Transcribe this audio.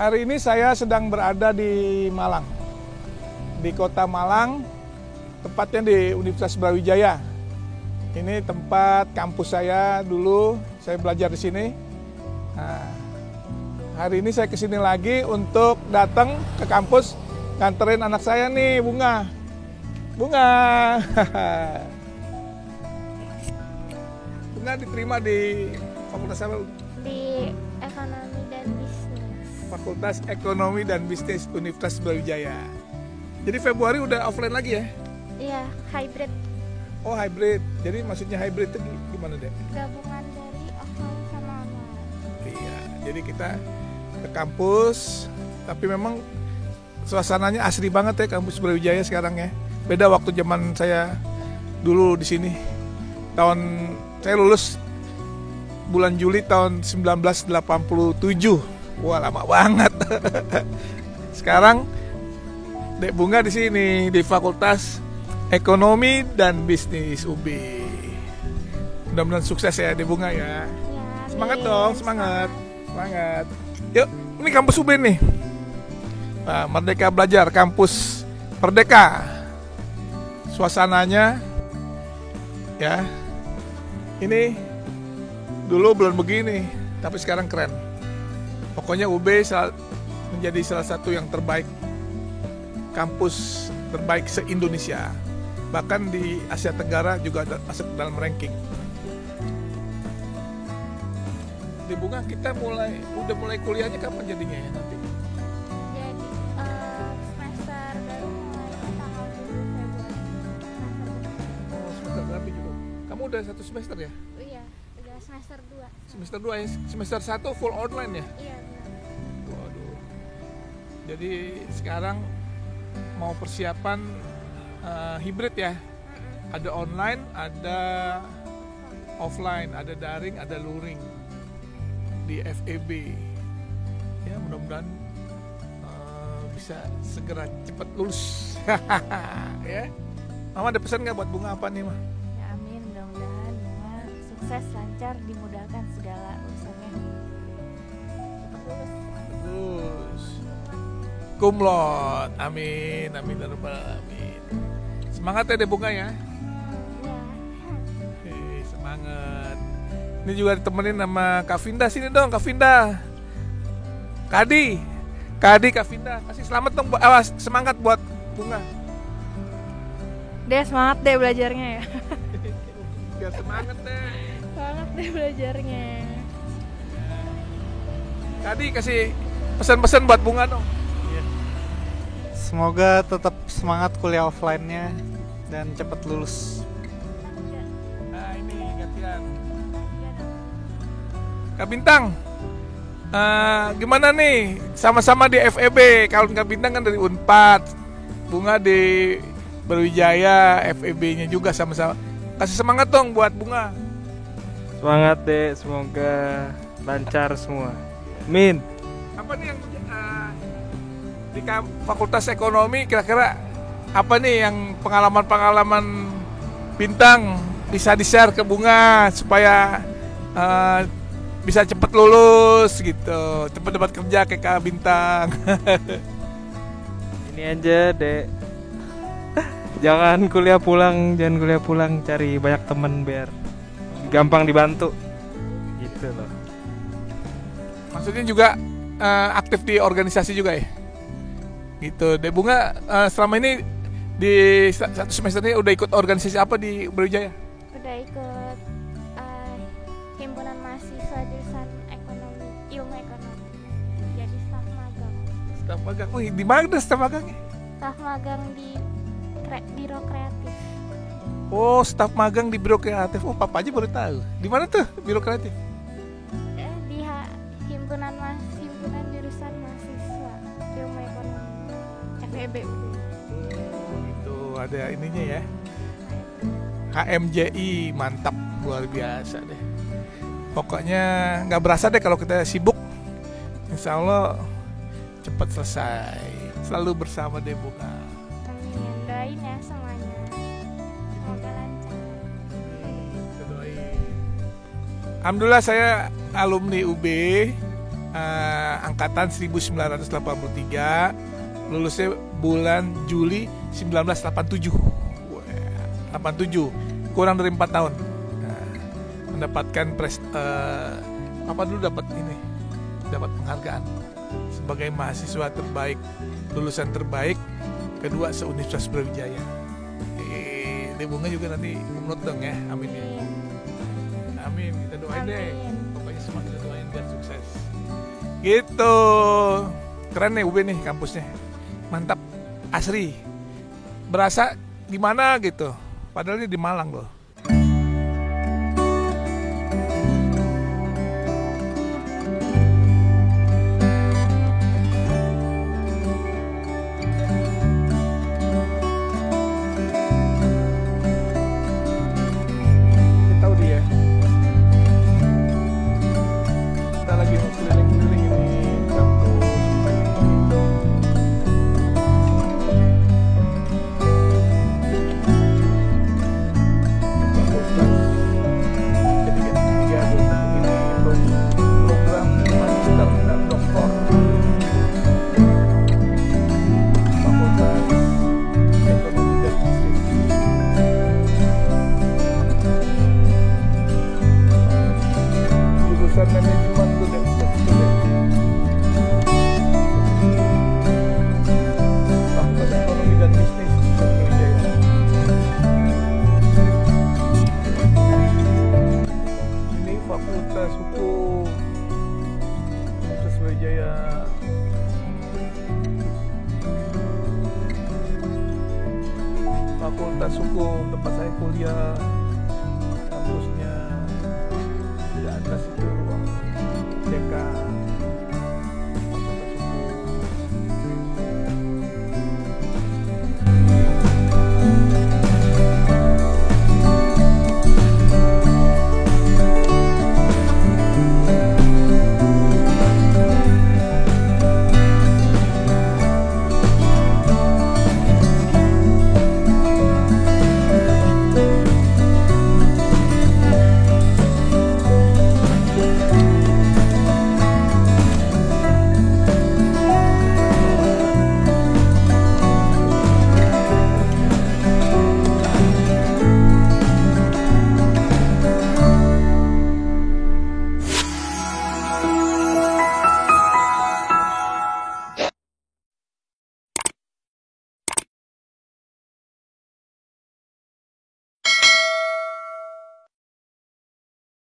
Hari ini saya sedang berada di Malang, di kota Malang, tepatnya di Universitas Brawijaya. Ini tempat kampus saya dulu, saya belajar di sini. Nah, hari ini saya kesini lagi untuk datang ke kampus, nganterin anak saya nih, Bunga. Bunga, Bunga diterima di fakultas apa? Di Ekonomi dan Bisnis. Fakultas Ekonomi dan Bisnis Universitas Brawijaya. Jadi Februari udah offline lagi ya? Iya, hybrid. Oh hybrid, jadi maksudnya hybrid itu gimana deh? Gabungan dari offline sama online. Iya, jadi kita ke kampus, tapi memang suasananya asri banget ya kampus Brawijaya sekarang ya. Beda waktu zaman saya dulu di sini. Saya lulus bulan Juli tahun 1987. Wah, lama banget. Sekarang Dek Bunga di sini di Fakultas Ekonomi dan Bisnis UB. Mudah-mudahan sukses ya Dek Bunga ya. Semangat dong, semangat. Semangat. Yuk, ini kampus UB nih. Nah, Merdeka Belajar, kampus Merdeka. Suasananya ya. Ini dulu belum begini, tapi sekarang keren. Pokoknya UB menjadi salah satu yang terbaik, kampus terbaik se-Indonesia. Bahkan di Asia Tenggara juga masuk dalam ranking. Di Bunga kita udah mulai kuliahnya kapan jadinya ya nanti? Jadi semester baru mulai tanggal 7 Februari. Oh, semester berapa juga? Kamu udah 1 semester ya? Iya, udah semester 2. Semester 2 ya? Semester 1 full online ya? Iya, benar. Waduh. Jadi sekarang mau persiapan hybrid ya? Ada online, ada offline, ada daring, ada luring di FEB. Ya mudah-mudahan bisa segera cepat lulus. Ya. Mama ada pesan nggak buat Bunga apa nih mah? Ya, amin, mudah-mudahan Bunga sukses, lancar, dimudahkan segala urusannya. Cepat lulus. Lulus. Cum laude. Amin, amin ya rabbal alamin. Semangat ya deh Bunga ya. Iya. Semangat. Ini juga ditemenin sama Kak Vinda, sini dong Kak Vinda. Kadi, Kak Vinda, kasih selamat dong, semangat buat Bunga. Deh, semangat deh belajarnya ya. Biar semangat deh. Semangat deh belajarnya. Kadi kasih pesan-pesan buat Bunga dong. Semoga tetap semangat kuliah offline-nya dan cepat lulus. Nah ini gantian. Kak Bintang, gimana nih sama-sama di FEB? Kalau Kak Bintang kan dari Unpad, Bunga di Brawijaya, FEB-nya juga sama-sama. Kasih semangat dong buat Bunga. Semangat deh, semoga lancar semua. Amin. Apa nih yang di Fakultas Ekonomi kira-kira apa nih yang pengalaman-pengalaman Bintang bisa di-share ke Bunga supaya bisa cepat lulus gitu, cepat dapat kerja kayak Kak Bintang. Ini aja dek. Jangan kuliah pulang, cari banyak temen biar gampang dibantu. Gitu loh. Maksudnya juga aktif di organisasi juga ya? Gitu. Dek Bunga selama ini di 1 semester ini udah ikut organisasi apa di Brawijaya? Udah ikut himpunan mahasiswa jurusan ilmu ekonomi. Jadi staf magang. Staf magang. Wih, di mana staf magangnya? Staf magang di Biro Kreatif. Oh, staf magang di Biro Kreatif. Oh, papa aja baru tahu. Di mana tuh Biro Kreatif? Di himpunan jurusan mahasiswa ilmu ekonomi FEB. Itu ada ininya ya. HMJI, mantap, luar biasa deh. Pokoknya nggak berasa deh kalau kita sibuk. Insya Allah cepat selesai. Selalu bersama deh Bunga. Amin. Doain ya semuanya. Semoga lancar. Alhamdulillah saya alumni UB angkatan 1983, lulusnya bulan Juli 1987. Wah, 87, kurang dari 4 tahun. Nah, mendapatkan dapat penghargaan sebagai mahasiswa terbaik, lulusan terbaik kedua se-Universitas Brawijaya. Di bunga juga nanti menurut dong ya, amin ya. Amin, kita doain deh. Pokoknya semua kita doain biar sukses. Gitu. Keren nih UB nih kampusnya. Mantap, asri. Berasa di mana gitu. Padahal ini di Malang loh. Kita lagi mau keliling-keliling ini kampus. Program magister dan doktor. Fakultas Ekonomi dan Bisnis. Jurusan manajemen dan Fakultas Ekonomi dan Bisnis Brawijaya. Ini Fakultas Hukum Universitas Brawijaya. Fakultas Hukum tempat saya kuliah, kampusnya di atas itu.